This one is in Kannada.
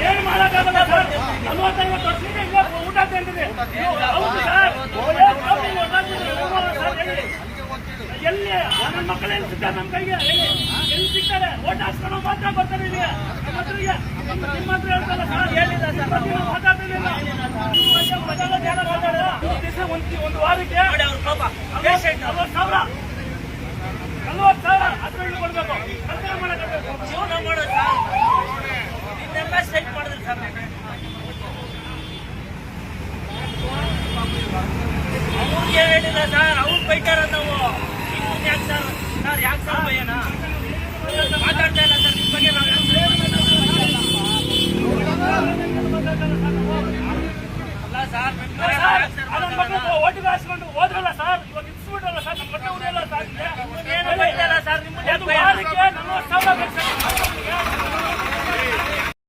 ಏನ್ ಮಾಡಕ್ಕಾಗಲ್ಲ ಸರ್. 40-50 ವರ್ಷದಿಂದ ಇಲ್ಲ ಊಟ ತಿಂದಿದೆ. ಹೌದು ಸರ್. ಎಲ್ಲಿ ನನ್ನ ಮಕ್ಕಳು ಎಲ್ಲಿ ಸಿಗ್ತಾರೆ ನಮ್ಮ ಕೈಗೆ? ಎಲ್ಲಿ ಸಿಗ್ತಾರೆ? ಓಟ್ ಹಾಕ್ಸ್ಕೊಂಡು ಮಾತ್ರ ಬರ್ತಾರೆ ಇಲ್ಲಿ ನಮ್ಮ ಹತ್ರಿಗೆ. ನಿಮ್ಮ ಹತ್ರ ಹೇಳ್ತಾರ ಸರ್, ಹೇಳಿಲ್ಲ ಸರ್, ಮಾತಾಡ್ತಿರ್ಲಿಲ್ಲ. ಒಂದು ವಾರಕ್ಕೆ 40,000 40,000 ಹತ್ರ ಕೊಡ್ಬೇಕು. ಸರ್ಕಾರ ಮಾಡಬೇಕು. ಜೀವನ ಮಾಡೋದು